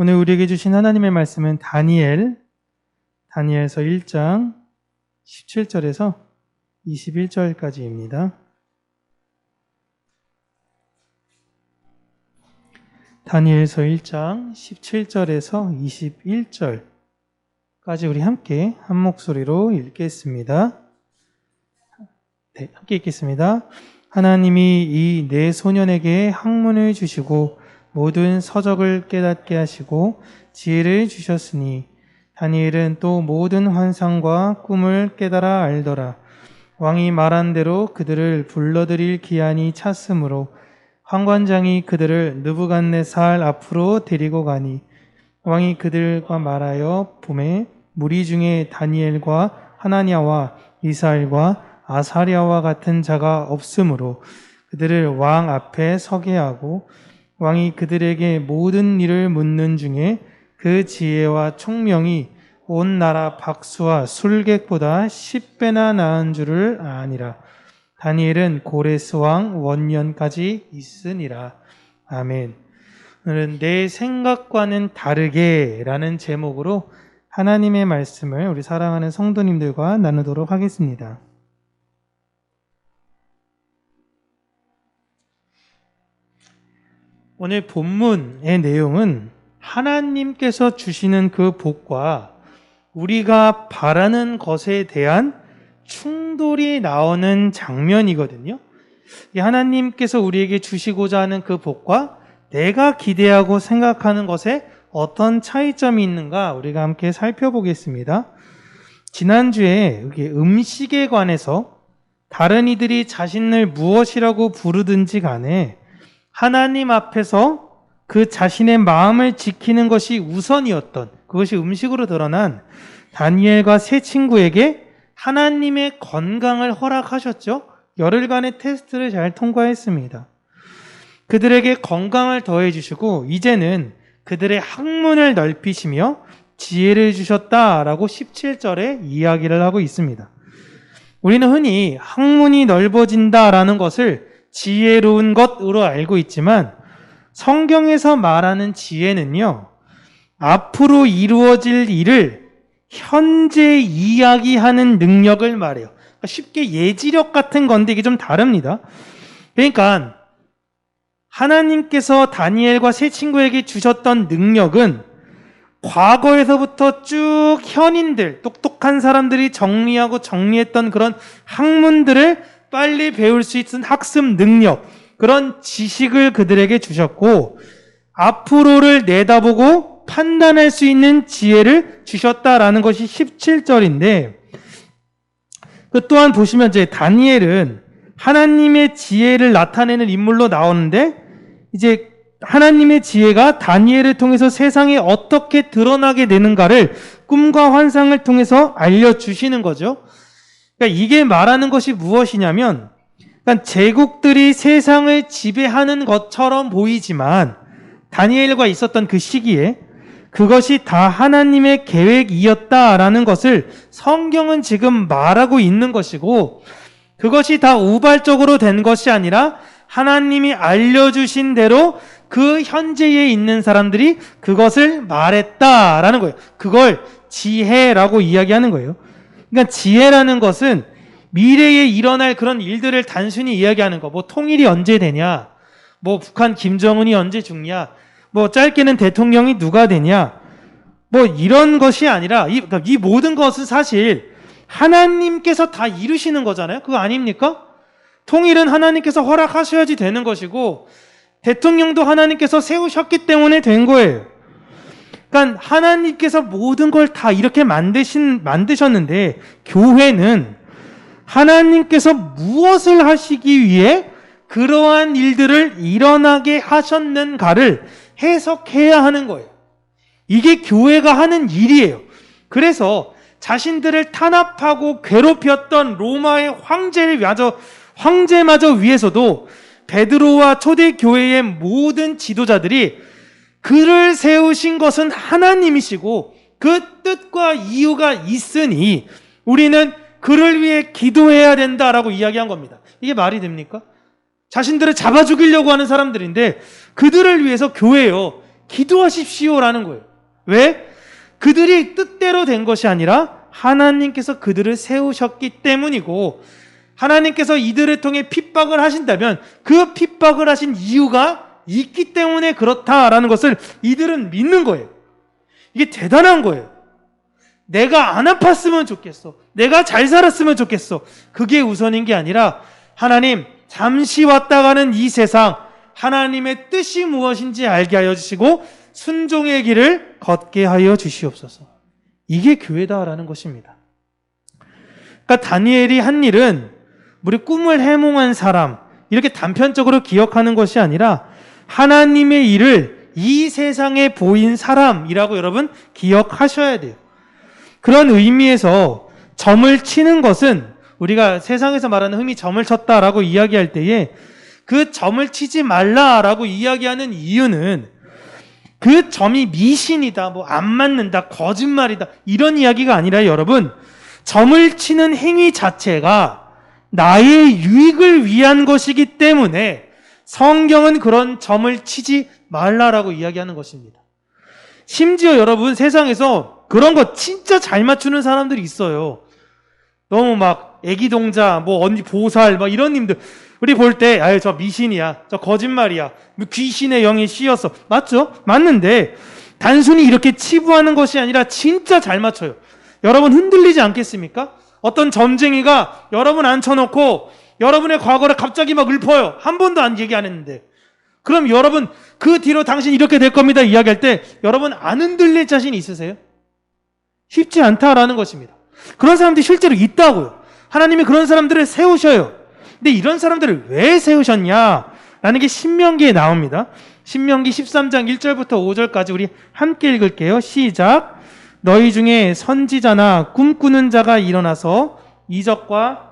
오늘 우리에게 주신 하나님의 말씀은 다니엘서 1장 17절에서 21절까지입니다. 다니엘서 1장 17절에서 21절까지 우리 함께 한 목소리로 읽겠습니다. 네, 함께 읽겠습니다. 하나님이 이 네 소년에게 학문을 주시고 모든 서적을 깨닫게 하시고 지혜를 주셨으니 다니엘은 또 모든 환상과 꿈을 깨달아 알더라. 왕이 말한 대로 그들을 불러들일 기한이 찼으므로 환관장이 그들을 느부갓네살 앞으로 데리고 가니 왕이 그들과 말하여 봄에 무리 중에 다니엘과 하나냐와 미사엘과 아사랴와 같은 자가 없으므로 그들을 왕 앞에 서게 하고 왕이 그들에게 모든 일을 묻는 중에 그 지혜와 총명이 온 나라 박수와 술객보다 10배나 나은 줄을 아니라. 다니엘은 고레스 왕 원년까지 있으니라. 아멘. 오늘은 내 생각과는 다르게 라는 제목으로 하나님의 말씀을 우리 사랑하는 성도님들과 나누도록 하겠습니다. 오늘 본문의 내용은 하나님께서 주시는 그 복과 우리가 바라는 것에 대한 충돌이 나오는 장면이거든요. 하나님께서 우리에게 주시고자 하는 그 복과 내가 기대하고 생각하는 것에 어떤 차이점이 있는가 우리가 함께 살펴보겠습니다. 지난주에 음식에 관해서 다른 이들이 자신을 무엇이라고 부르든지 간에 하나님 앞에서 그 자신의 마음을 지키는 것이 우선이었던, 그것이 음식으로 드러난 다니엘과 세 친구에게 하나님의 건강을 허락하셨죠. 열흘간의 테스트를 잘 통과했습니다. 그들에게 건강을 더해 주시고 이제는 그들의 학문을 넓히시며 지혜를 주셨다라고 17절에 이야기를 하고 있습니다. 우리는 흔히 학문이 넓어진다라는 것을 지혜로운 것으로 알고 있지만 성경에서 말하는 지혜는요, 앞으로 이루어질 일을 현재 이야기하는 능력을 말해요. 그러니까 쉽게 예지력 같은 건데 이게 좀 다릅니다. 그러니까 하나님께서 다니엘과 세 친구에게 주셨던 능력은 과거에서부터 쭉 현인들, 똑똑한 사람들이 정리하고 정리했던 그런 학문들을 빨리 배울 수 있는 학습 능력, 그런 지식을 그들에게 주셨고 앞으로를 내다보고 판단할 수 있는 지혜를 주셨다라는 것이 17절인데, 그 또한 보시면 이제 다니엘은 하나님의 지혜를 나타내는 인물로 나오는데 이제 하나님의 지혜가 다니엘을 통해서 세상에 어떻게 드러나게 되는가를 꿈과 환상을 통해서 알려주시는 거죠. 그러니까 이게 말하는 것이 무엇이냐면, 그러니까 제국들이 세상을 지배하는 것처럼 보이지만 다니엘과 있었던 그 시기에 그것이 다 하나님의 계획이었다라는 것을 성경은 지금 말하고 있는 것이고, 그것이 다 우발적으로 된 것이 아니라 하나님이 알려주신 대로 그 현재에 있는 사람들이 그것을 말했다라는 거예요. 그걸 지혜라고 이야기하는 거예요. 그러니까 지혜라는 것은 미래에 일어날 그런 일들을 단순히 이야기하는 거. 뭐 통일이 언제 되냐, 뭐 북한 김정은이 언제 죽냐, 뭐 짧게는 대통령이 누가 되냐, 뭐 이런 것이 아니라 이 모든 것은 사실 하나님께서 다 이루시는 거잖아요. 그거 아닙니까? 통일은 하나님께서 허락하셔야지 되는 것이고 대통령도 하나님께서 세우셨기 때문에 된 거예요. 그러니까 하나님께서 모든 걸 다 이렇게 만드셨는데 교회는 하나님께서 무엇을 하시기 위해 그러한 일들을 일어나게 하셨는가를 해석해야 하는 거예요. 이게 교회가 하는 일이에요. 그래서 자신들을 탄압하고 괴롭혔던 로마의 황제마저 위해서도 베드로와 초대교회의 모든 지도자들이 그를 세우신 것은 하나님이시고 그 뜻과 이유가 있으니 우리는 그를 위해 기도해야 된다라고 이야기한 겁니다. 이게 말이 됩니까? 자신들을 잡아 죽이려고 하는 사람들인데 그들을 위해서 교회요, 기도하십시오라는 거예요. 왜? 그들이 뜻대로 된 것이 아니라 하나님께서 그들을 세우셨기 때문이고, 하나님께서 이들을 통해 핍박을 하신다면 그 핍박을 하신 이유가 있기 때문에 그렇다라는 것을 이들은 믿는 거예요. 이게 대단한 거예요. 내가 안 아팠으면 좋겠어. 내가 잘 살았으면 좋겠어. 그게 우선인 게 아니라 하나님, 잠시 왔다 가는 이 세상, 하나님의 뜻이 무엇인지 알게 하여 주시고 순종의 길을 걷게 하여 주시옵소서. 이게 교회다라는 것입니다. 그러니까 다니엘이 한 일은 우리 꿈을 해몽한 사람, 이렇게 단편적으로 기억하는 것이 아니라 하나님의 일을 이 세상에 보인 사람이라고 여러분 기억하셔야 돼요. 그런 의미에서 점을 치는 것은 우리가 세상에서 말하는 흔히 점을 쳤다라고 이야기할 때에 그 점을 치지 말라라고 이야기하는 이유는 그 점이 미신이다, 뭐 안 맞는다, 거짓말이다, 이런 이야기가 아니라 여러분, 점을 치는 행위 자체가 나의 유익을 위한 것이기 때문에 성경은 그런 점을 치지 말라라고 이야기하는 것입니다. 심지어 여러분, 세상에서 그런 거 진짜 잘 맞추는 사람들이 있어요. 너무 막 애기 동자, 뭐 언니 보살, 막 이런 님들 우리 볼 때 아유 저 미신이야, 저 거짓말이야, 귀신의 영이 씌었어. 맞죠? 맞는데 단순히 이렇게 치부하는 것이 아니라 진짜 잘 맞춰요. 여러분 흔들리지 않겠습니까? 어떤 점쟁이가 여러분 앉혀놓고 여러분의 과거를 갑자기 막 읊어요. 한 번도 안 얘기 안 했는데. 그럼 여러분 그 뒤로 당신 이렇게 될 겁니다 이야기할 때 여러분 안 흔들릴 자신이 있으세요? 쉽지 않다라는 것입니다. 그런 사람들이 실제로 있다고요. 하나님이 그런 사람들을 세우셔요. 근데 이런 사람들을 왜 세우셨냐라는 게 신명기에 나옵니다. 신명기 13장 1절부터 5절까지 우리 함께 읽을게요. 시작. 너희 중에 선지자나 꿈꾸는 자가 일어나서 이적과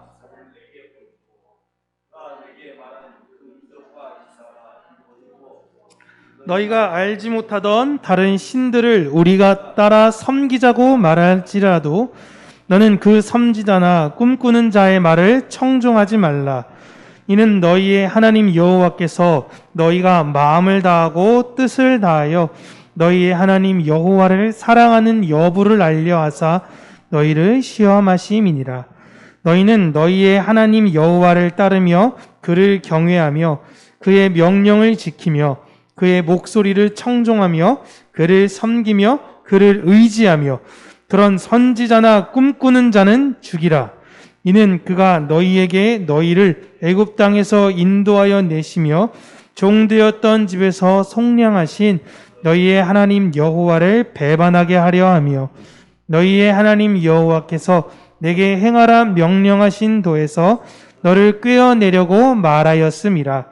너희가 알지 못하던 다른 신들을 우리가 따라 섬기자고 말할지라도 너는 그 선지자나 꿈꾸는 자의 말을 청종하지 말라. 이는 너희의 하나님 여호와께서 너희가 마음을 다하고 뜻을 다하여 너희의 하나님 여호와를 사랑하는 여부를 알려 하사 너희를 시험하심이니라. 너희는 너희의 하나님 여호와를 따르며 그를 경외하며 그의 명령을 지키며 그의 목소리를 청종하며 그를 섬기며 그를 의지하며 그런 선지자나 꿈꾸는 자는 죽이라. 이는 그가 너희에게 너희를 애굽 땅에서 인도하여 내시며 종되었던 집에서 속량하신 너희의 하나님 여호와를 배반하게 하려 하며 너희의 하나님 여호와께서 내게 행하라 명령하신 도에서 너를 꿰어내려고 말하였음이라.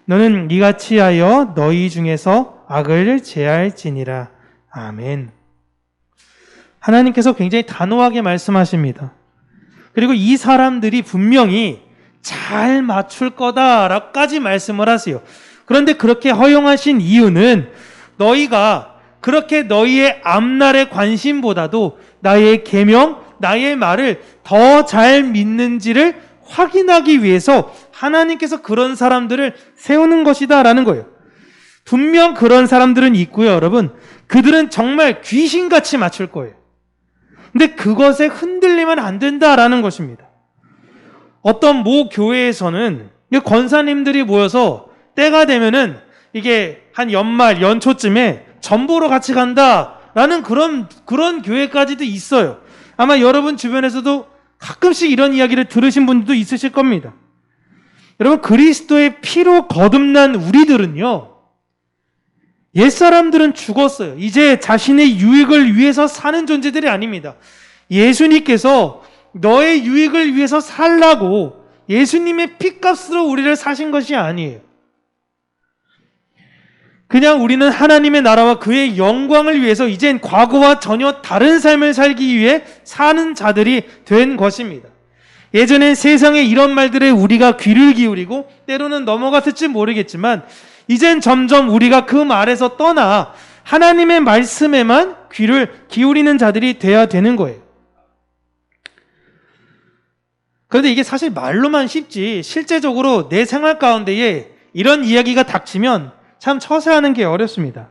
너는 이같이 하여 너희 중에서 악을 제할지니라. 아멘. 하나님께서 굉장히 단호하게 말씀하십니다. 그리고 이 사람들이 분명히 잘 맞출 거다라고까지 말씀을 하세요. 그런데 그렇게 허용하신 이유는 너희가 그렇게 너희의 앞날의 관심보다도 나의 계명, 나의 말을 더 잘 믿는지를 확인하기 위해서 하나님께서 그런 사람들을 세우는 것이다라는 거예요. 분명 그런 사람들은 있고요, 여러분. 그들은 정말 귀신같이 맞출 거예요. 근데 그것에 흔들리면 안 된다라는 것입니다. 어떤 모 교회에서는 권사님들이 모여서 때가 되면은 이게 한 연말, 연초쯤에 전보로 같이 간다라는 그런 교회까지도 있어요. 아마 여러분 주변에서도 가끔씩 이런 이야기를 들으신 분들도 있으실 겁니다. 여러분, 그리스도의 피로 거듭난 우리들은요, 옛사람들은 죽었어요. 이제 자신의 유익을 위해서 사는 존재들이 아닙니다. 예수님께서 너의 유익을 위해서 살라고 예수님의 피값으로 우리를 사신 것이 아니에요. 그냥 우리는 하나님의 나라와 그의 영광을 위해서 이젠 과거와 전혀 다른 삶을 살기 위해 사는 자들이 된 것입니다. 예전엔 세상에 이런 말들에 우리가 귀를 기울이고 때로는 넘어갔을지 모르겠지만 이젠 점점 우리가 그 말에서 떠나 하나님의 말씀에만 귀를 기울이는 자들이 돼야 되는 거예요. 그런데 이게 사실 말로만 쉽지 실제적으로 내 생활 가운데에 이런 이야기가 닥치면 참 처세하는 게 어렵습니다.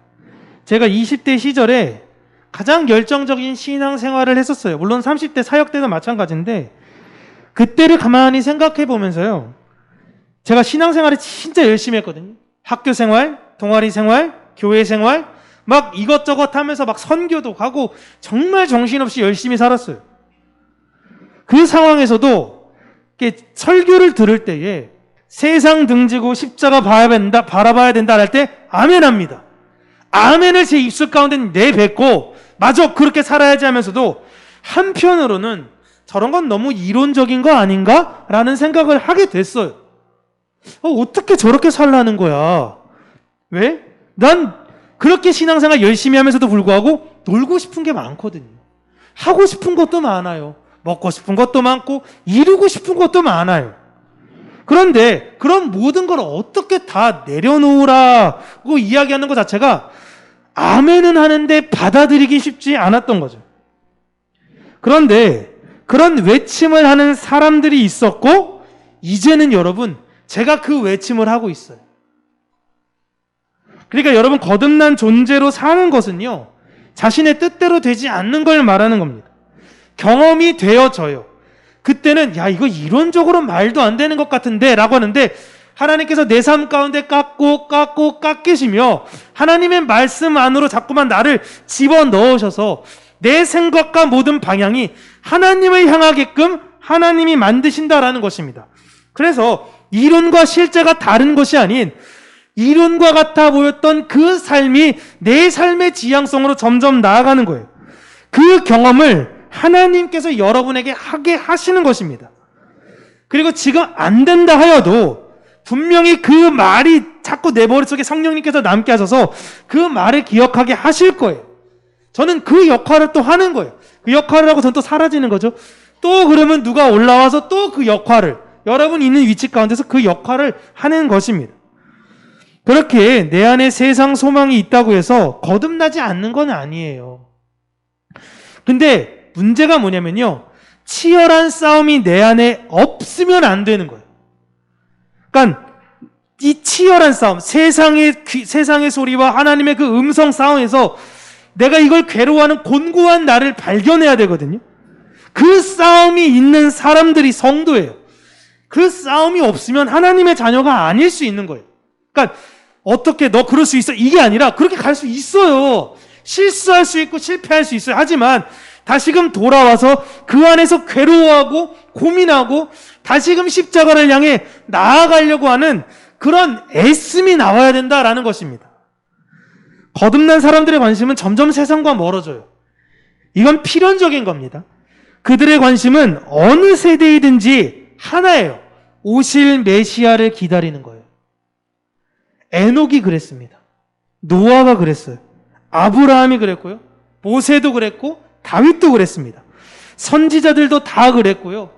제가 20대 시절에 가장 열정적인 신앙생활을 했었어요. 물론 30대 사역 때도 마찬가지인데 그때를 가만히 생각해 보면서요. 제가 신앙생활을 진짜 열심히 했거든요. 학교 생활, 동아리 생활, 교회 생활 막 이것저것 하면서 막 선교도 가고 정말 정신없이 열심히 살았어요. 그 상황에서도 설교를 들을 때에 세상 등지고 십자가 바라봐야 된다 할 때 아멘합니다. 아멘을 제 입술 가운데 내뱉고 맞아 그렇게 살아야지 하면서도 한편으로는 저런 건 너무 이론적인 거 아닌가? 라는 생각을 하게 됐어요. 어떻게 저렇게 살라는 거야? 왜? 난 그렇게 신앙생활 열심히 하면서도 불구하고 놀고 싶은 게 많거든요. 하고 싶은 것도 많아요. 먹고 싶은 것도 많고 이루고 싶은 것도 많아요. 그런데 그런 모든 걸 어떻게 다 내려놓으라고 이야기하는 것 자체가 아멘은 하는데 받아들이기 쉽지 않았던 거죠. 그런데 그런 외침을 하는 사람들이 있었고 이제는 여러분 제가 그 외침을 하고 있어요. 그러니까 여러분 거듭난 존재로 사는 것은요 자신의 뜻대로 되지 않는 걸 말하는 겁니다. 경험이 되어져요. 그때는 야 이거 이론적으로 말도 안 되는 것 같은데 라고 하는데 하나님께서 내 삶 가운데 깎이시며 하나님의 말씀 안으로 자꾸만 나를 집어넣으셔서 내 생각과 모든 방향이 하나님을 향하게끔 하나님이 만드신다라는 것입니다. 그래서 이론과 실제가 다른 것이 아닌 이론과 같아 보였던 그 삶이 내 삶의 지향성으로 점점 나아가는 거예요. 그 경험을 하나님께서 여러분에게 하게 하시는 것입니다. 그리고 지금 안 된다 하여도 분명히 그 말이 자꾸 내 머릿속에 성령님께서 남게 하셔서 그 말을 기억하게 하실 거예요. 저는 그 역할을 또 하는 거예요. 그 역할을 하고 저는 또 사라지는 거죠. 또 그러면 누가 올라와서 또 그 역할을 여러분이 있는 위치 가운데서 그 역할을 하는 것입니다. 그렇게 내 안에 세상 소망이 있다고 해서 거듭나지 않는 건 아니에요. 근데 문제가 뭐냐면요. 치열한 싸움이 내 안에 없으면 안 되는 거예요. 그러니까 이 치열한 싸움, 세상의 소리와 하나님의 그 음성 싸움에서 내가 이걸 괴로워하는 곤고한 나를 발견해야 되거든요. 그 싸움이 있는 사람들이 성도예요. 그 싸움이 없으면 하나님의 자녀가 아닐 수 있는 거예요. 그러니까 어떻게 너 그럴 수 있어? 이게 아니라 그렇게 갈 수 있어요. 실수할 수 있고 실패할 수 있어요. 하지만 다시금 돌아와서 그 안에서 괴로워하고 고민하고 다시금 십자가를 향해 나아가려고 하는 그런 애씀이 나와야 된다라는 것입니다. 거듭난 사람들의 관심은 점점 세상과 멀어져요. 이건 필연적인 겁니다. 그들의 관심은 어느 세대이든지 하나예요. 오실 메시아를 기다리는 거예요. 에녹이 그랬습니다. 노아가 그랬어요. 아브라함이 그랬고요. 모세도 그랬고 다윗도 그랬습니다. 선지자들도 다 그랬고요.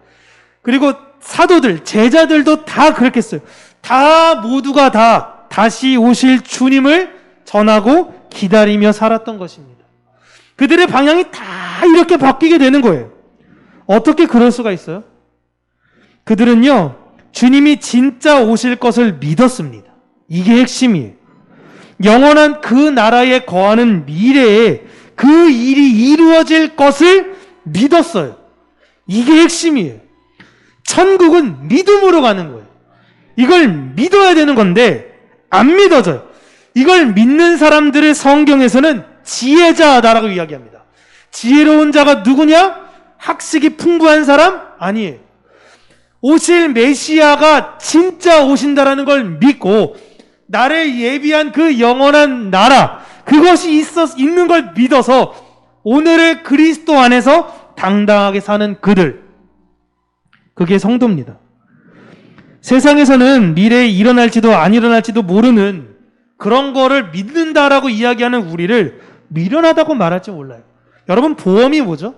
그리고 사도들, 제자들도 다 그랬겠어요. 다 모두가 다 다시 오실 주님을 전하고 기다리며 살았던 것입니다. 그들의 방향이 다 이렇게 바뀌게 되는 거예요. 어떻게 그럴 수가 있어요? 그들은요, 주님이 진짜 오실 것을 믿었습니다. 이게 핵심이에요. 영원한 그 나라에 거하는 미래에 그 일이 이루어질 것을 믿었어요. 이게 핵심이에요. 천국은 믿음으로 가는 거예요. 이걸 믿어야 되는 건데 안 믿어져요. 이걸 믿는 사람들을 성경에서는 지혜자다라고 이야기합니다. 지혜로운 자가 누구냐? 학식이 풍부한 사람? 아니에요. 오실 메시아가 진짜 오신다라는 걸 믿고 나를 예비한 그 영원한 나라, 그것이 있는 걸 믿어서 오늘의 그리스도 안에서 당당하게 사는 그들, 그게 성도입니다. 세상에서는 미래에 일어날지도 안 일어날지도 모르는 그런 거를 믿는다라고 이야기하는 우리를 미련하다고 말할지 몰라요. 여러분, 보험이 뭐죠?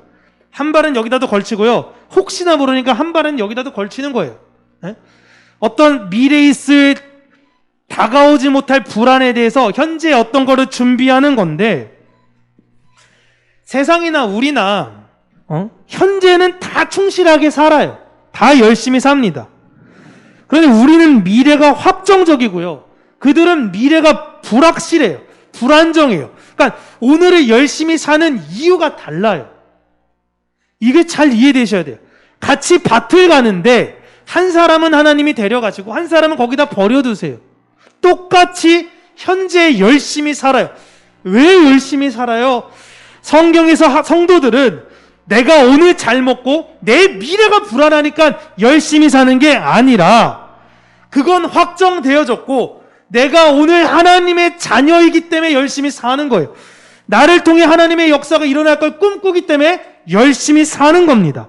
한 발은 여기다도 걸치고요, 혹시나 모르니까 한 발은 여기다도 걸치는 거예요. 네? 어떤 미래에 있을 다가오지 못할 불안에 대해서 현재 어떤 거를 준비하는 건데, 세상이나 우리나 현재는 다 충실하게 살아요. 다 열심히 삽니다. 그런데 우리는 미래가 확정적이고요, 그들은 미래가 불확실해요. 불안정해요. 그러니까 오늘을 열심히 사는 이유가 달라요. 이게 잘 이해되셔야 돼요. 같이 밭을 가는데 한 사람은 하나님이 데려가시고 한 사람은 거기다 버려두세요. 똑같이 현재 열심히 살아요. 왜 열심히 살아요? 성경에서 성도들은 내가 오늘 잘 먹고 내 미래가 불안하니까 열심히 사는 게 아니라 그건 확정되어졌고 내가 오늘 하나님의 자녀이기 때문에 열심히 사는 거예요. 나를 통해 하나님의 역사가 일어날 걸 꿈꾸기 때문에 열심히 사는 겁니다.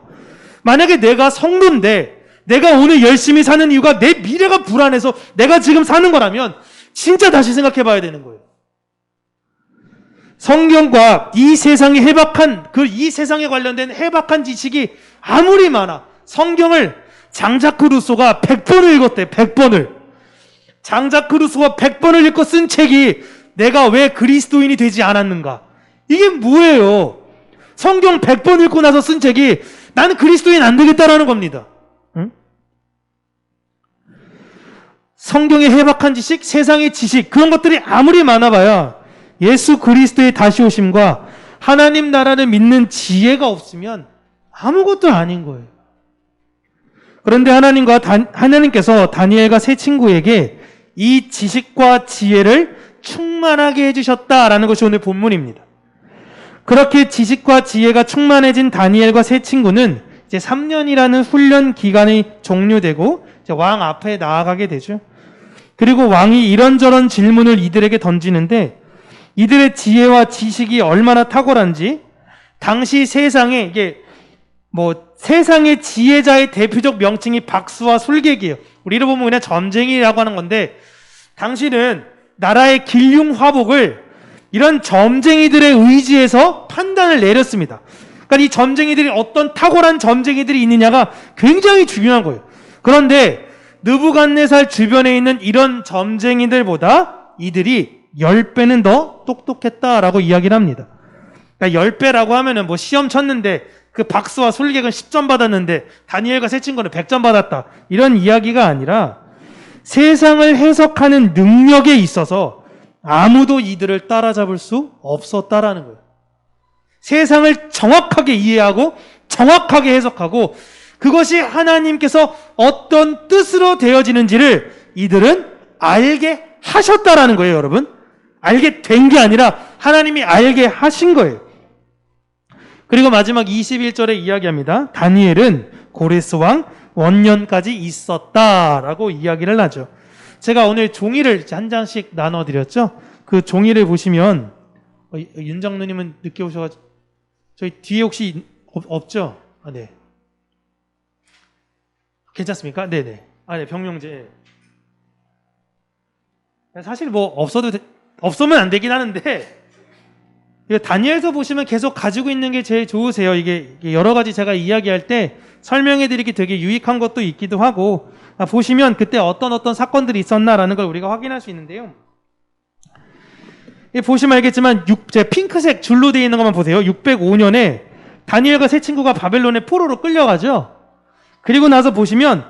만약에 내가 성도인데 내가 오늘 열심히 사는 이유가 내 미래가 불안해서 내가 지금 사는 거라면 진짜 다시 생각해 봐야 되는 거예요. 성경과 이 세상에 이 세상에 관련된 해박한 지식이 아무리 많아. 성경을 장자크 루소가 100번을 읽었대, 100번을. 장자크 루소가 100번을 읽고 쓴 책이 내가 왜 그리스도인이 되지 않았는가? 이게 뭐예요? 성경 100번 읽고 나서 쓴 책이 나는 그리스도인 안 되겠다라는 겁니다. 응? 성경의 해박한 지식, 세상의 지식, 그런 것들이 아무리 많아봐야 예수 그리스도의 다시 오심과 하나님 나라를 믿는 지혜가 없으면 아무것도 아닌 거예요. 그런데 하나님께서 다니엘과 세 친구에게 이 지식과 지혜를 충만하게 해주셨다라는 것이 오늘 본문입니다. 그렇게 지식과 지혜가 충만해진 다니엘과 세 친구는 이제 3년이라는 훈련 기간이 종료되고 이제 왕 앞에 나아가게 되죠. 그리고 왕이 이런저런 질문을 이들에게 던지는데 이들의 지혜와 지식이 얼마나 탁월한지 당시 세상에 이게 세상의 지혜자의 대표적 명칭이 박수와 술객이에요. 우리로 보면 그냥 점쟁이라고 하는 건데 당시는 나라의 길흉화복을 이런 점쟁이들의 의지에서 판단을 내렸습니다. 그러니까 이 점쟁이들이 어떤 탁월한 점쟁이들이 있느냐가 굉장히 중요한 거예요. 그런데 느부갓네살 주변에 있는 이런 점쟁이들보다 이들이 10배는 더 똑똑했다라고 이야기를 합니다. 그러니까 10배라고 하면은 시험 쳤는데 그 박수와 술객은 10점 받았는데 다니엘과 세 친구는 100점 받았다. 이런 이야기가 아니라 세상을 해석하는 능력에 있어서 아무도 이들을 따라잡을 수 없었다라는 거예요. 세상을 정확하게 이해하고 정확하게 해석하고 그것이 하나님께서 어떤 뜻으로 되어지는지를 이들은 알게 하셨다라는 거예요, 여러분. 알게 된 게 아니라 하나님이 알게 하신 거예요. 그리고 마지막 21절에 이야기합니다. 다니엘은 고레스 왕 원년까지 있었다라고 이야기를 하죠. 제가 오늘 종이를 한 장씩 나눠드렸죠. 그 종이를 보시면 윤장로님은 늦게 오셔가지고 저희 뒤에 혹시 없죠? 아, 네. 괜찮습니까? 네네. 아, 네, 병명제. 사실 없으면 안 되긴 하는데 다니엘서 보시면 계속 가지고 있는 게 제일 좋으세요. 이게 여러 가지 제가 이야기할 때 설명해드리기 되게 유익한 것도 있기도 하고 보시면 그때 어떤 사건들이 있었나라는 걸 우리가 확인할 수 있는데요. 보시면 알겠지만 제 핑크색 줄로 되어 있는 것만 보세요. 605년에 다니엘과 세 친구가 바벨론의 포로로 끌려가죠. 그리고 나서 보시면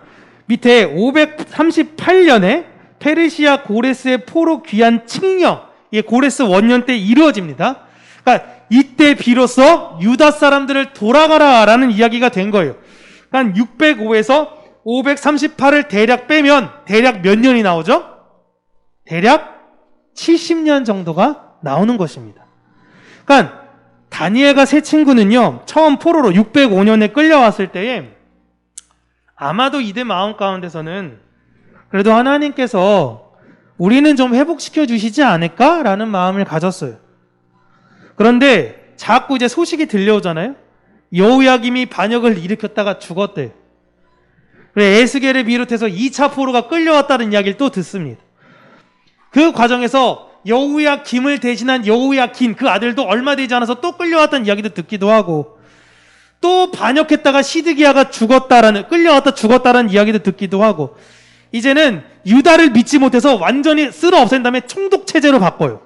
밑에 538년에 페르시아 고레스의 포로 귀환 칙령, 이게 고레스 원년 때 이루어집니다. 그러니까 이때 비로소 유다 사람들을 돌아가라라는 이야기가 된 거예요. 그러니까 605에서 538을 대략 빼면 대략 몇 년이 나오죠? 대략 70년 정도가 나오는 것입니다. 그러니까 다니엘과 세 친구는요, 처음 포로로 605년에 끌려왔을 때에 아마도 이들 마음 가운데서는 그래도 하나님께서 우리는 좀 회복시켜 주시지 않을까라는 마음을 가졌어요. 그런데 자꾸 이제 소식이 들려오잖아요. 여호야김이 반역을 일으켰다가 죽었대요. 그래 에스겔을 비롯해서 2차 포로가 끌려왔다는 이야기를 또 듣습니다. 그 과정에서 여호야김을 대신한 여호야긴 그 아들도 얼마 되지 않아서 또 끌려왔다는 이야기도 듣기도 하고 또 반역했다가 시드기야가 끌려왔다 죽었다는 이야기도 듣기도 하고 이제는 유다를 믿지 못해서 완전히 쓸어 없앤 다음에 총독체제로 바꿔요.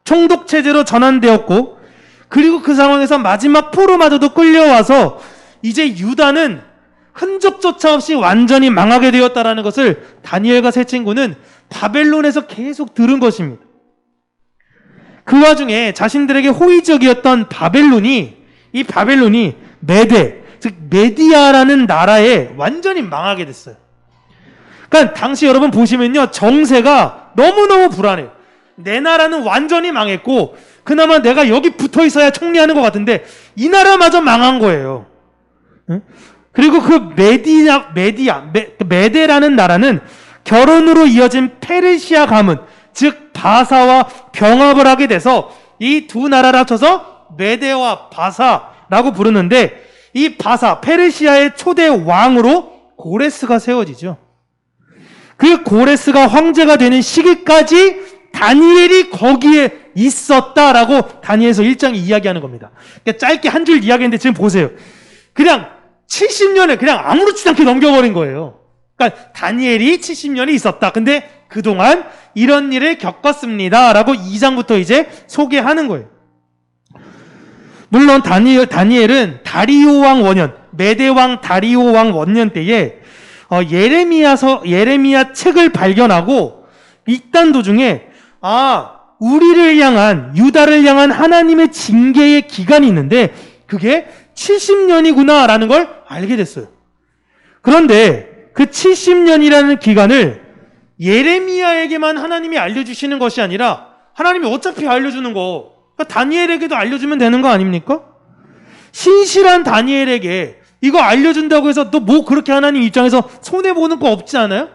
총독체제로 전환되었고 그리고 그 상황에서 마지막 포로마저도 끌려와서 이제 유다는 흔적조차 없이 완전히 망하게 되었다는 것을 다니엘과 세 친구는 바벨론에서 계속 들은 것입니다. 그 와중에 자신들에게 호의적이었던 이 바벨론이 메데, 즉 메디아라는 나라에 완전히 망하게 됐어요. 그러니까 당시 여러분 보시면요, 정세가 너무너무 불안해요. 내 나라는 완전히 망했고 그나마 내가 여기 붙어 있어야 총리하는 것 같은데 이 나라마저 망한 거예요. 그리고 그 메데라는 나라는 결혼으로 이어진 페르시아 가문, 즉 바사와 병합을 하게 돼서 이 두 나라를 합쳐서 메데와 바사라고 부르는데, 이 바사, 페르시아의 초대 왕으로 고레스가 세워지죠. 그 고레스가 황제가 되는 시기까지 다니엘이 거기에 있었다라고 다니엘서 1장이 이야기하는 겁니다. 그러니까 짧게 한 줄 이야기했는데 지금 보세요. 그냥 70년을 그냥 아무렇지도 않게 넘겨버린 거예요. 그러니까 다니엘이 70년이 있었다. 근데 그동안 이런 일을 겪었습니다. 라고 2장부터 이제 소개하는 거예요. 물론 다니엘은 다리오 왕 원년, 메대 왕 다리오 왕 원년 때에 예레미야 책을 발견하고 읽던 도중에 우리를 향한, 유다를 향한 하나님의 징계의 기간이 있는데 그게 70년이구나 라는 걸 알게 됐어요. 그런데 그 70년이라는 기간을 예레미야에게만 하나님이 알려주시는 것이 아니라 하나님이 어차피 알려주는 거, 그러니까 다니엘에게도 알려주면 되는 거 아닙니까? 신실한 다니엘에게 이거 알려준다고 해서 또 뭐 그렇게 하나님 입장에서 손해보는 거 없지 않아요?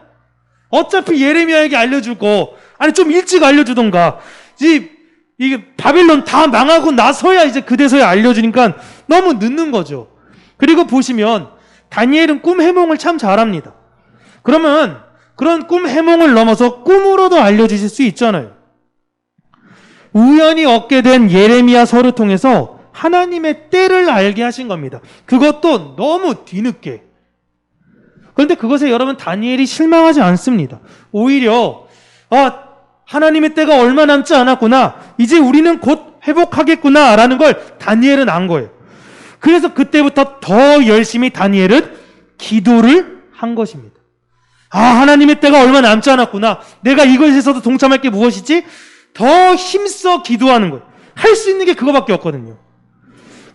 어차피 예레미야에게 알려줄 거, 아니 좀 일찍 알려주던가. 이게 바빌론 다 망하고 나서야 이제 그때서야 알려주니까 너무 늦는 거죠. 그리고 보시면 다니엘은 꿈 해몽을 참 잘합니다. 그러면 그런 꿈 해몽을 넘어서 꿈으로도 알려주실 수 있잖아요. 우연히 얻게 된 예레미야서를 통해서 하나님의 때를 알게 하신 겁니다. 그것도 너무 뒤늦게. 그런데 그것에 여러분 다니엘이 실망하지 않습니다. 오히려 하나님의 때가 얼마 남지 않았구나, 이제 우리는 곧 회복하겠구나 라는 걸 다니엘은 안 거예요. 그래서 그때부터 더 열심히 다니엘은 기도를 한 것입니다. 하나님의 때가 얼마 남지 않았구나, 내가 이것에서도 동참할 게 무엇이지? 더 힘써 기도하는 거예요. 할 수 있는 게 그거밖에 없거든요.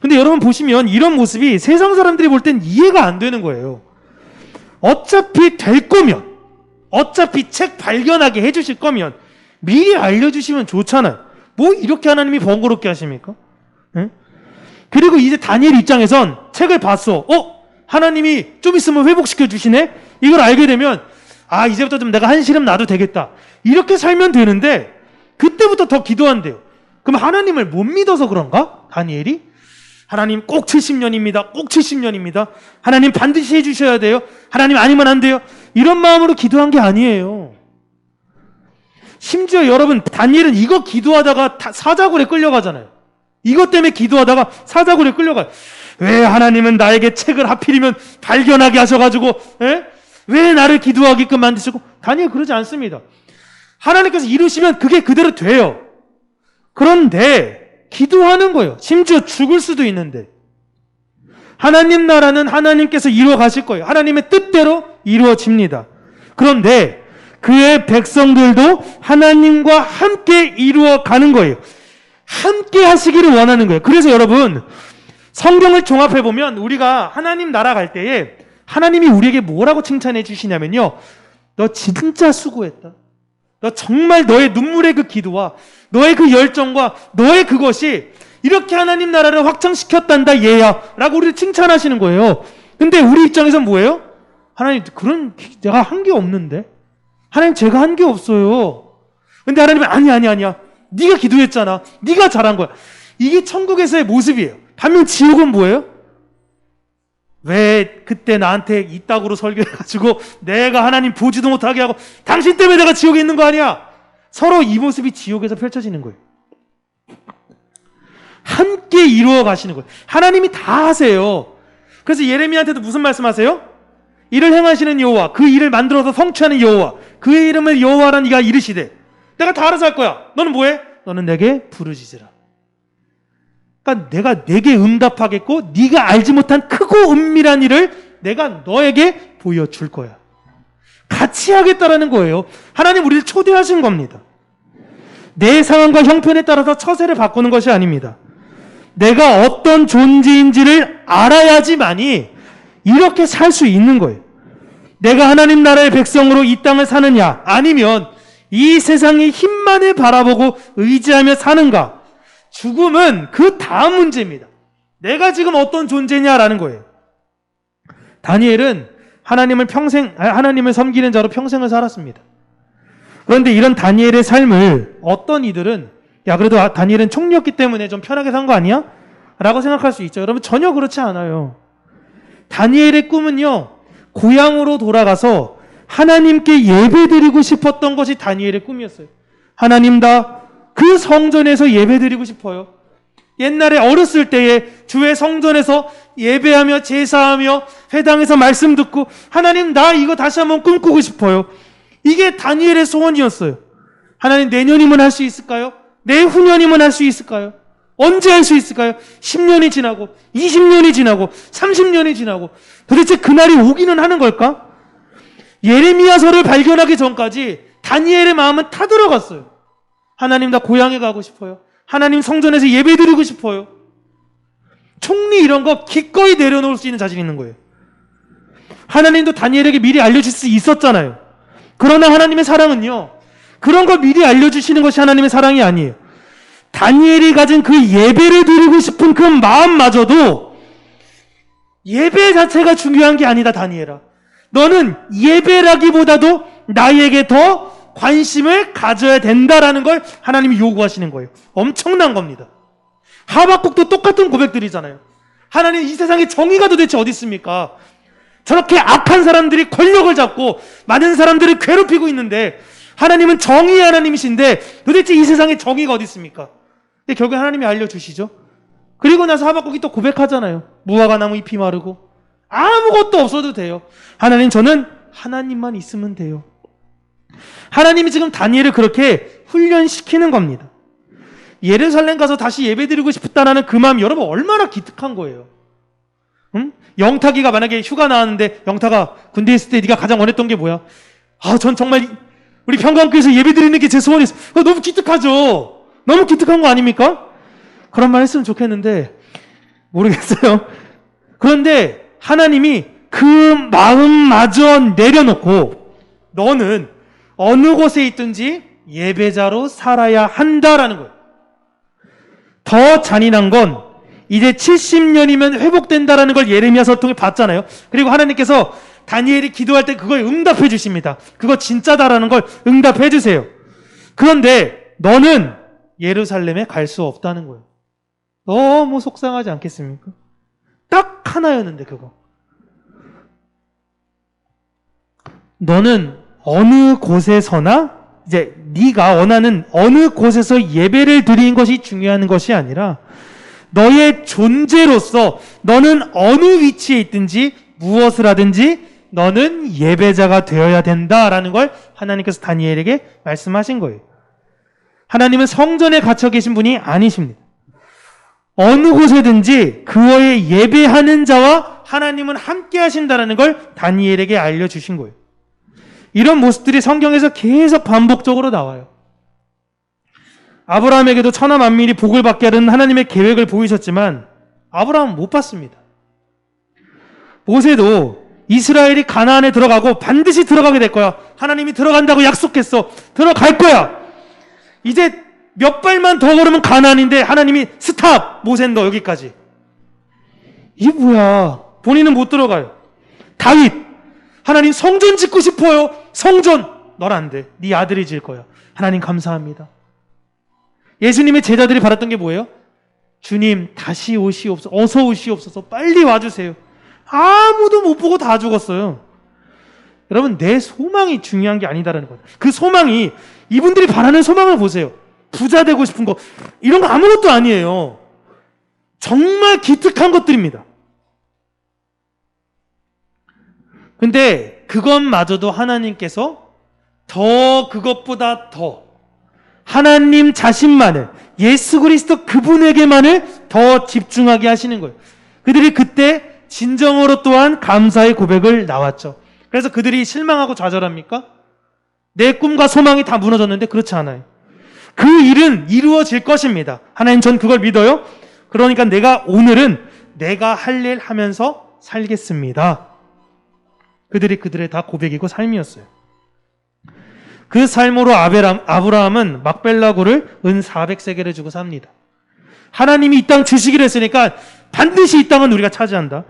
근데 여러분 보시면 이런 모습이 세상 사람들이 볼 땐 이해가 안 되는 거예요. 어차피 될 거면, 어차피 책 발견하게 해주실 거면 미리 알려주시면 좋잖아요. 뭐 이렇게 하나님이 번거롭게 하십니까? 네? 그리고 이제 다니엘 입장에선 책을 봤어. 하나님이 좀 있으면 회복시켜 주시네? 이걸 알게 되면 이제부터 좀 내가 한시름 놔도 되겠다. 이렇게 살면 되는데 그때부터 더 기도한대요. 그럼 하나님을 못 믿어서 그런가? 다니엘이? 하나님 꼭 70년입니다. 꼭 70년입니다. 하나님 반드시 해주셔야 돼요. 하나님 아니면 안 돼요. 이런 마음으로 기도한 게 아니에요. 심지어 여러분, 다니엘은 이거 기도하다가 사자굴에 끌려가잖아요. 이것 때문에 기도하다가 사자굴에 끌려가요. 왜 하나님은 나에게 책을 하필이면 발견하게 하셔가지고 왜 나를 기도하게끔 만드시고? 다니엘 그러지 않습니다. 하나님께서 이루시면 그게 그대로 돼요. 그런데 기도하는 거예요. 심지어 죽을 수도 있는데. 하나님 나라는 하나님께서 이루어 가실 거예요. 하나님의 뜻대로 이루어집니다. 그런데 그의 백성들도 하나님과 함께 이루어 가는 거예요. 함께 하시기를 원하는 거예요. 그래서 여러분, 성경을 종합해보면 우리가 하나님 나라 갈 때에 하나님이 우리에게 뭐라고 칭찬해 주시냐면요, 너 진짜 수고했다. 너 정말 너의 눈물의 그 기도와 너의 그 열정과 너의 그것이 이렇게 하나님 나라를 확장시켰단다 얘야 라고 우리를 칭찬하시는 거예요. 근데 우리 입장에서는 뭐예요? 하나님, 그런 내가 한 게 없는데? 하나님, 제가 한 게 없어요. 근데 하나님은 아니야. 네가 기도했잖아. 네가 잘한 거야. 이게 천국에서의 모습이에요. 반면 지옥은 뭐예요? 왜 그때 나한테 이따구로 설교해가지고 내가 하나님 보지도 못하게 하고 당신 때문에 내가 지옥에 있는 거 아니야? 서로 이 모습이 지옥에서 펼쳐지는 거예요. 함께 이루어 가시는 거예요. 하나님이 다 하세요. 그래서 예레미야한테도 무슨 말씀하세요? 이를 행하시는 여호와, 그 일을 만들어서 성취하는 여호와, 그의 이름을 여호와라 네가 이르시되 내가 다 알아서 할 거야. 너는 뭐해? 너는 내게 부르짖으라. 그러니까 내게 응답하겠고 네가 알지 못한 크고 은밀한 일을 내가 너에게 보여줄 거야. 같이 하겠다라는 거예요. 하나님 우리를 초대하신 겁니다. 내 상황과 형편에 따라서 처세를 바꾸는 것이 아닙니다. 내가 어떤 존재인지를 알아야지만이 이렇게 살 수 있는 거예요. 내가 하나님 나라의 백성으로 이 땅을 사느냐, 아니면 이 세상의 힘만을 바라보고 의지하며 사는가? 죽음은 그 다음 문제입니다. 내가 지금 어떤 존재냐라는 거예요. 다니엘은 하나님을 섬기는 자로 평생을 살았습니다. 그런데 이런 다니엘의 삶을 어떤 이들은, 야, 그래도 다니엘은 총리였기 때문에 좀 편하게 산 거 아니야? 라고 생각할 수 있죠. 여러분, 전혀 그렇지 않아요. 다니엘의 꿈은요, 고향으로 돌아가서 하나님께 예배드리고 싶었던 것이 다니엘의 꿈이었어요. 하나님, 그 성전에서 예배드리고 싶어요. 옛날에 어렸을 때에 주의 성전에서 예배하며 제사하며 회당에서 말씀 듣고, 하나님, 나 이거 다시 한번 꿈꾸고 싶어요. 이게 다니엘의 소원이었어요. 하나님, 내년이면 할 수 있을까요? 내후년이면 할 수 있을까요? 언제 할 수 있을까요? 10년이 지나고 20년이 지나고 30년이 지나고 도대체 그날이 오기는 하는 걸까? 예레미야서를 발견하기 전까지 다니엘의 마음은 타들어갔어요. 하나님, 나 고향에 가고 싶어요. 하나님, 성전에서 예배드리고 싶어요. 총리 이런 거 기꺼이 내려놓을 수 있는 자신 있는 거예요. 하나님도 다니엘에게 미리 알려줄 수 있었잖아요. 그러나 하나님의 사랑은요, 그런 걸 미리 알려주시는 것이 하나님의 사랑이 아니에요. 다니엘이 가진 그 예배를 드리고 싶은 그 마음마저도 예배 자체가 중요한 게 아니다, 다니엘아. 너는 예배라기보다도 나에게 더 관심을 가져야 된다라는 걸 하나님이 요구하시는 거예요. 엄청난 겁니다. 하박국도 똑같은 고백들이잖아요. 하나님, 이 세상에 정의가 도대체 어디 있습니까? 저렇게 악한 사람들이 권력을 잡고 많은 사람들을 괴롭히고 있는데 하나님은 정의의 하나님이신데 도대체 이 세상에 정의가 어디 있습니까? 근데 결국에 하나님이 알려주시죠. 그리고 나서 하박국이 또 고백하잖아요. 무화과 나무 잎이 마르고 아무것도 없어도 돼요. 하나님, 저는 하나님만 있으면 돼요. 하나님이 지금 다니엘을 그렇게 훈련시키는 겁니다. 예루살렘 가서 다시 예배드리고 싶다라는 그 마음이 여러분 얼마나 기특한 거예요. 응? 영탁이가 만약에 휴가 나왔는데, 영탁아, 군대에 있을 때 네가 가장 원했던 게 뭐야? 전 정말 우리 평강교회에서 예배드리는 게 제 소원이었어. 너무 기특하죠? 너무 기특한 거 아닙니까? 그런 말 했으면 좋겠는데 모르겠어요. 그런데 하나님이 그 마음마저 내려놓고 너는 어느 곳에 있든지 예배자로 살아야 한다라는 거예요. 더 잔인한 건 이제 70년이면 회복된다라는 걸 예레미야서 통해 봤잖아요. 그리고 하나님께서 다니엘이 기도할 때 그걸 응답해 주십니다. 그거 진짜다라는 걸 응답해 주세요. 그런데 너는 예루살렘에 갈 수 없다는 거예요. 너무 속상하지 않겠습니까? 딱 하나였는데 그거. 너는 어느 곳에서나 이제 네가 원하는 어느 곳에서 예배를 드리는 것이 중요한 것이 아니라 너의 존재로서 너는 어느 위치에 있든지 무엇을 하든지 너는 예배자가 되어야 된다라는 걸 하나님께서 다니엘에게 말씀하신 거예요. 하나님은 성전에 갇혀 계신 분이 아니십니다. 어느 곳에든지 그의 예배하는 자와 하나님은 함께 하신다라는 걸 다니엘에게 알려주신 거예요. 이런 모습들이 성경에서 계속 반복적으로 나와요. 아브라함에게도 천하 만민이 복을 받게 하는 하나님의 계획을 보이셨지만 아브라함은 못 받습니다. 모세도 이스라엘이 가나안에 들어가고 반드시 들어가게 될 거야. 하나님이 들어간다고 약속했어. 들어갈 거야. 이제 몇 발만 더 걸으면 가나안인데 하나님이 스탑! 모세는 너 여기까지. 이게 뭐야? 본인은 못 들어가요. 다윗! 하나님 성전 짓고 싶어요. 성전! 넌 안 돼. 네 아들이 질 거야. 하나님 감사합니다. 예수님의 제자들이 바랐던 게 뭐예요? 주님 다시 오시옵소서. 어서 오시옵소서. 빨리 와주세요. 아무도 못 보고 다 죽었어요. 여러분, 내 소망이 중요한 게 아니다라는 거예요. 그 소망이, 이분들이 바라는 소망을 보세요. 부자 되고 싶은 거, 이런 거 아무것도 아니에요. 정말 기특한 것들입니다. 근데 그것마저도 하나님께서 그것보다 더 하나님 자신만을, 예수 그리스도 그분에게만을 더 집중하게 하시는 거예요. 그들이 그때 진정으로 또한 감사의 고백을 나왔죠. 그래서 그들이 실망하고 좌절합니까? 내 꿈과 소망이 다 무너졌는데 그렇지 않아요. 그 일은 이루어질 것입니다. 하나님, 전 그걸 믿어요. 그러니까 오늘은 내가 할 일 하면서 살겠습니다. 그들의 다 고백이고 삶이었어요. 그 삶으로 아브라함은 막벨라고를 은 400세겔을 주고 삽니다. 하나님이 이 땅 주시기로 했으니까 반드시 이 땅은 우리가 차지한다.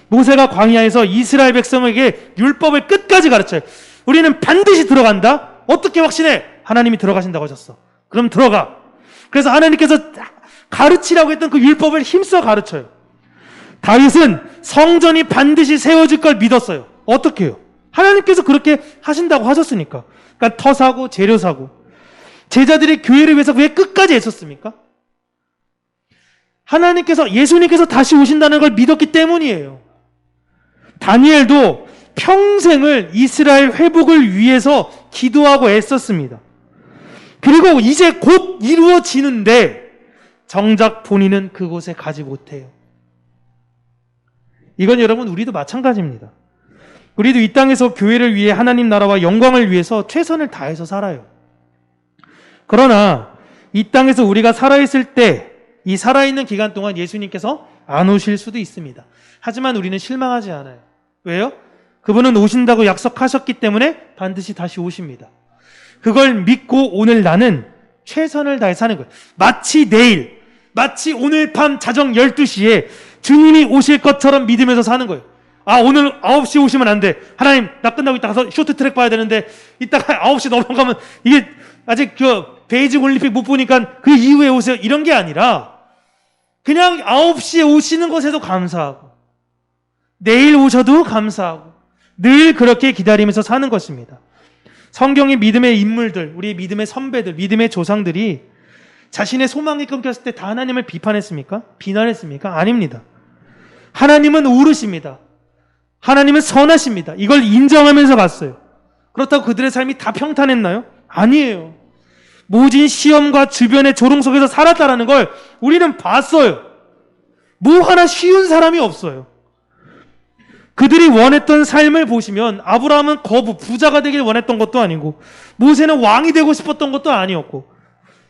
모세가 광야에서 이스라엘 백성에게 율법을 끝까지 가르쳐요. 우리는 반드시 들어간다. 어떻게 확신해? 하나님이 들어가신다고 하셨어. 그럼 들어가. 그래서 하나님께서 가르치라고 했던 그 율법을 힘써 가르쳐요. 다윗은 성전이 반드시 세워질 걸 믿었어요. 어떻게 해요? 하나님께서 그렇게 하신다고 하셨으니까. 그러니까 터 사고 재료 사고. 제자들이 교회를 위해서 왜 끝까지 애썼습니까? 예수님께서 다시 오신다는 걸 믿었기 때문이에요. 다니엘도 평생을 이스라엘 회복을 위해서 기도하고 애썼습니다. 그리고 이제 곧 이루어지는데 정작 본인은 그곳에 가지 못해요. 이건 여러분, 우리도 마찬가지입니다. 우리도 이 땅에서 교회를 위해, 하나님 나라와 영광을 위해서 최선을 다해서 살아요. 그러나 이 땅에서 우리가 살아있을 때, 이 살아있는 기간 동안 예수님께서 안 오실 수도 있습니다. 하지만 우리는 실망하지 않아요. 왜요? 그분은 오신다고 약속하셨기 때문에 반드시 다시 오십니다. 그걸 믿고 오늘 나는 최선을 다해 사는 거예요. 마치 오늘 밤 자정 12시에 주님이 오실 것처럼 믿으면서 사는 거예요. 오늘 9시 오시면 안 돼. 하나님, 나 끝나고 이따 가서 쇼트트랙 봐야 되는데 이따가 9시 넘어가면 이게 아직 베이징 올림픽 못 보니까 그 이후에 오세요. 이런 게 아니라 그냥 9시에 오시는 것에도 감사하고 내일 오셔도 감사하고 늘 그렇게 기다리면서 사는 것입니다. 성경의 믿음의 인물들, 우리의 믿음의 선배들, 믿음의 조상들이 자신의 소망이 끊겼을 때 다 하나님을 비판했습니까? 비난했습니까? 아닙니다. 하나님은 옳으십니다. 하나님은 선하십니다. 이걸 인정하면서 갔어요. 그렇다고 그들의 삶이 다 평탄했나요? 아니에요. 모진 시험과 주변의 조롱 속에서 살았다라는 걸 우리는 봤어요. 뭐 하나 쉬운 사람이 없어요. 그들이 원했던 삶을 보시면 아브라함은 부자가 되길 원했던 것도 아니고 모세는 왕이 되고 싶었던 것도 아니었고,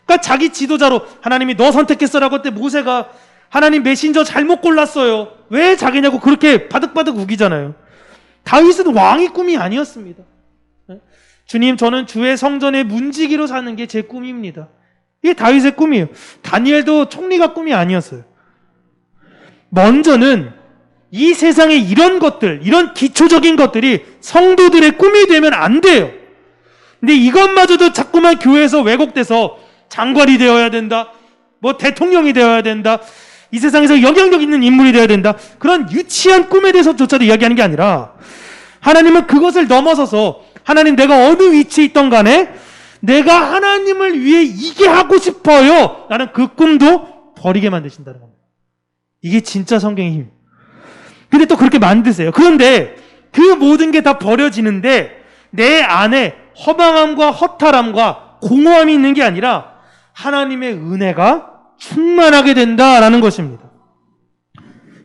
그러니까 자기 지도자로 하나님이 너 선택했어라고 할 때 모세가 하나님 메신저 잘못 골랐어요. 왜 자기냐고 그렇게 바득바득 우기잖아요. 다윗은 왕이 꿈이 아니었습니다. 주님, 저는 주의 성전의 문지기로 사는 게 제 꿈입니다. 이게 다윗의 꿈이에요. 다니엘도 총리가 꿈이 아니었어요. 먼저는 이 세상에 이런 것들, 이런 기초적인 것들이 성도들의 꿈이 되면 안 돼요. 근데 이것마저도 자꾸만 교회에서 왜곡돼서 장관이 되어야 된다, 대통령이 되어야 된다, 이 세상에서 영향력 있는 인물이 되어야 된다, 그런 유치한 꿈에 대해서조차도 이야기하는 게 아니라 하나님은 그것을 넘어서서 하나님, 내가 어느 위치에 있던 간에 내가 하나님을 위해 이게 하고 싶어요 라는 그 꿈도 버리게 만드신다는 겁니다. 이게 진짜 성경의 힘. 근데 또 그렇게 만드세요. 그런데 그 모든 게 다 버려지는데 내 안에 허망함과 허탈함과 공허함이 있는 게 아니라 하나님의 은혜가 충만하게 된다라는 것입니다.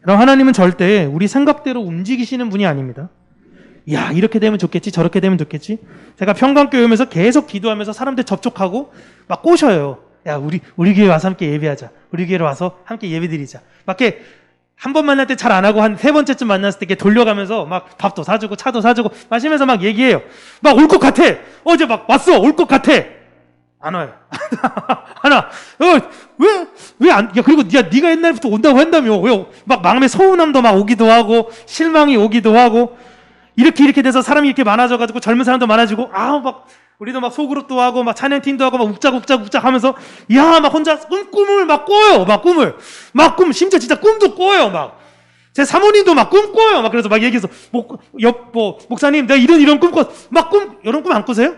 그럼 하나님은 절대 우리 생각대로 움직이시는 분이 아닙니다. 야, 이렇게 되면 좋겠지, 저렇게 되면 좋겠지. 제가 평강교회 오면서 계속 기도하면서 사람들 접촉하고 막 꼬셔요. 야, 우리 교회 와서 함께 예배하자. 우리 교회로 와서 함께 예배드리자. 막 이렇게 한 번 만날 때 잘 안 하고 한 3번째쯤 만났을 때 이렇게 돌려가면서 막 밥도 사주고 차도 사주고 마시면서 막 얘기해요. 막 올 것 같아. 어제 막 왔어. 올 것 같아. 안 와요. 하나. 왜 안, 야, 그리고 네가 옛날부터 온다고 한다며. 왜, 막 마음에 서운함도 막 오기도 하고, 실망이 오기도 하고, 이렇게 돼서 사람이 이렇게 많아져가지고 젊은 사람도 많아지고, 막, 우리도 막 소그룹도 하고, 막 찬양팀도 하고, 막 욱작욱작 하면서, 막 혼자 꿈을 막 꿔요. 막 심지어 진짜 꿈도 꿔요. 막. 제 사모님도 막 꿈 꿔요. 막 그래서 막 얘기해서, 목사님, 내가 이런 꿈 꿨, 이런 꿈 안 꾸세요?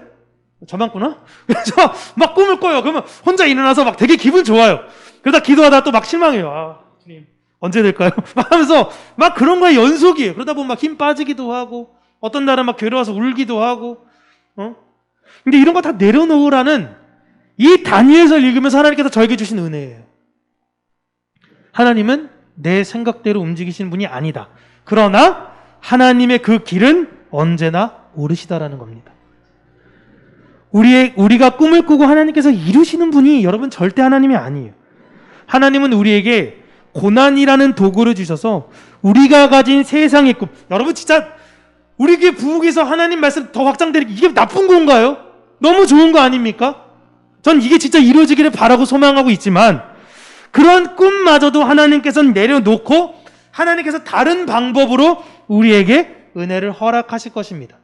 저만 꾸나? 그래서 막 꿈을 꿔요. 그러면 혼자 일어나서 막 되게 기분 좋아요. 그러다 기도하다가 또 막 실망해요. 주님, 언제 될까요? 막 하면서 막 그런 거에 연속이에요. 그러다 보면 막 힘 빠지기도 하고, 어떤 날은 막 괴로워서 울기도 하고, 근데 이런 거 다 내려놓으라는 이 다니엘서를 읽으면서 하나님께서 저에게 주신 은혜예요. 하나님은 내 생각대로 움직이시는 분이 아니다. 그러나 하나님의 그 길은 언제나 옳으시다라는 겁니다. 우리가 꿈을 꾸고 하나님께서 이루시는 분이 여러분 절대 하나님이 아니에요. 하나님은 우리에게 고난이라는 도구를 주셔서 우리가 가진 세상의 꿈, 여러분 진짜 우리에게 부엌에서 하나님 말씀 더 확장되는 이게 나쁜 건가요? 너무 좋은 거 아닙니까? 전 이게 진짜 이루어지기를 바라고 소망하고 있지만 그런 꿈마저도 하나님께서는 내려놓고 하나님께서 다른 방법으로 우리에게 은혜를 허락하실 것입니다.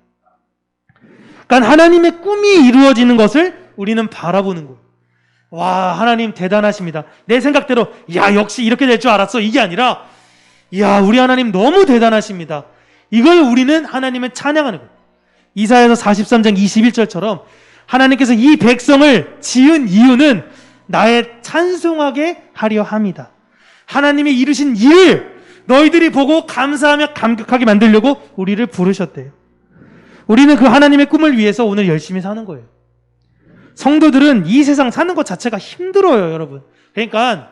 그러니까 하나님의 꿈이 이루어지는 것을 우리는 바라보는 거예요. 와, 하나님 대단하십니다. 내 생각대로 야 역시 이렇게 될 줄 알았어 이게 아니라 야 우리 하나님 너무 대단하십니다. 이걸 우리는 하나님을 찬양하는 거예요. 이사야서 43장 21절처럼 하나님께서 이 백성을 지은 이유는 나의 찬송하게 하려 함이다. 하나님이 이루신 일을 너희들이 보고 감사하며 감격하게 만들려고 우리를 부르셨대요. 우리는 그 하나님의 꿈을 위해서 오늘 열심히 사는 거예요. 성도들은 이 세상 사는 것 자체가 힘들어요, 여러분. 그러니까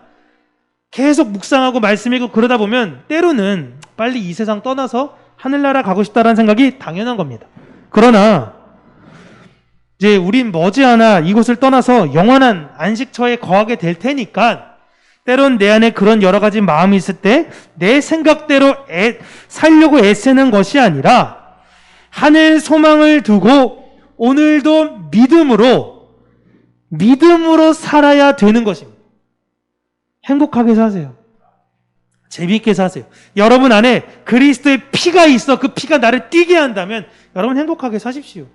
계속 묵상하고 말씀 읽고 그러다 보면 때로는 빨리 이 세상 떠나서 하늘나라 가고 싶다라는 생각이 당연한 겁니다. 그러나 이제 우린 머지않아 이곳을 떠나서 영원한 안식처에 거하게 될 테니까 때론 내 안에 그런 여러 가지 마음이 있을 때 내 생각대로 살려고 애쓰는 것이 아니라 하늘 소망을 두고 오늘도 믿음으로 살아야 되는 것입니다. 행복하게 사세요. 재미있게 사세요. 여러분 안에 그리스도의 피가 있어 그 피가 나를 뛰게 한다면 여러분 행복하게 사십시오.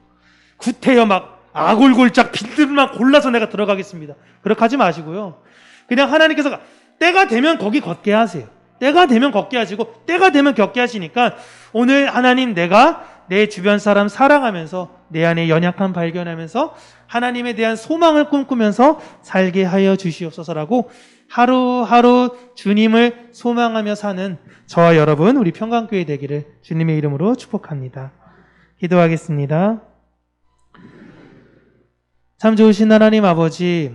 구태여 막 아골골짝 빌들만 골라서 내가 들어가겠습니다. 그렇게 하지 마시고요. 그냥 하나님께서 때가 되면 거기 걷게 하세요. 때가 되면 걷게 하시고 때가 되면 걷게 하시니까 오늘 하나님 내가 내 주변 사람 사랑하면서 내 안에 연약함 발견하면서 하나님에 대한 소망을 꿈꾸면서 살게 하여 주시옵소서라고 하루하루 주님을 소망하며 사는 저와 여러분 우리 평강교회 되기를 주님의 이름으로 축복합니다. 기도하겠습니다. 참 좋으신 하나님 아버지,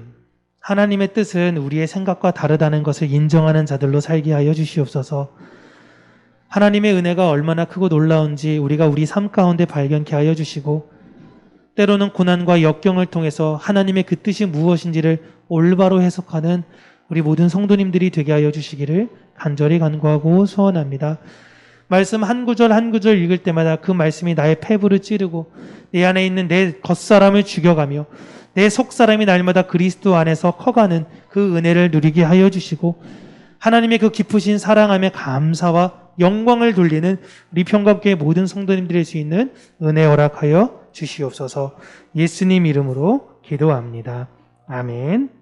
하나님의 뜻은 우리의 생각과 다르다는 것을 인정하는 자들로 살게 하여 주시옵소서. 하나님의 은혜가 얼마나 크고 놀라운지 우리가 우리 삶 가운데 발견케 하여 주시고 때로는 고난과 역경을 통해서 하나님의 그 뜻이 무엇인지를 올바로 해석하는 우리 모든 성도님들이 되게 하여 주시기를 간절히 간구하고 소원합니다. 말씀 한 구절 한 구절 읽을 때마다 그 말씀이 나의 폐부를 찌르고 내 안에 있는 내 겉사람을 죽여가며 내 속사람이 날마다 그리스도 안에서 커가는 그 은혜를 누리게 하여 주시고 하나님의 그 깊으신 사랑함에 감사와 영광을 돌리는 우리 평강교회 모든 성도님들일 수 있는 은혜 허락하여 주시옵소서. 예수님 이름으로 기도합니다. 아멘.